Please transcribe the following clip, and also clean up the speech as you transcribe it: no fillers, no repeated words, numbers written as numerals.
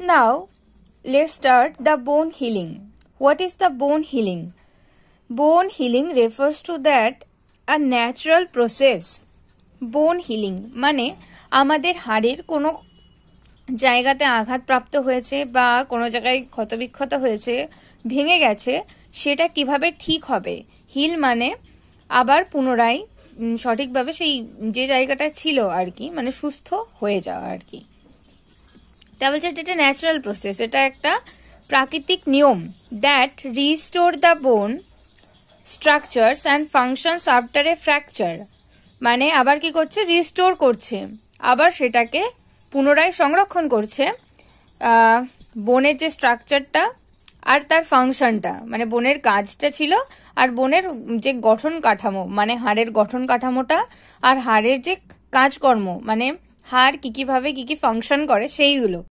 Now let's start the bone healing. What is the bone healing? Bone healing refers to that a natural process. Bone healing মানে আমাদের হাড়ের কোনো জায়গাতে আঘাতপ্রাপ্ত হয়েছে বা কোনো জায়গায় ক্ষতবিক্ষত হয়েছে, ভেঙে গেছে, সেটা কিভাবে ঠিক হবে। হিল মানে আবার পুনরায় সঠিকভাবে সেই যে জায়গাটা ছিল আর কি, মানে সুস্থ হয়ে যাওয়া আর কি। তা বলছে এটা একটা ন্যাচারাল প্রসেস, এটা একটা প্রাকৃতিক নিয়ম। That restore the bone structures and functions after a fracture, মানে আবার কি করছে, রিস্টোর করছে, আবার সেটাকে পুনরায় সংরক্ষণ করছে বোনের যে স্ট্রাকচারটা আর তার ফাংশনটা, মানে বোনের কাজটা ছিল আর বোনের যে গঠন কাঠামো, মানে হাড়ের গঠন কাঠামোটা আর হাড়ের যে কাজকর্ম, মানে হাড় কি কিভাবে কি কি ফাংশন করে সেইগুলো।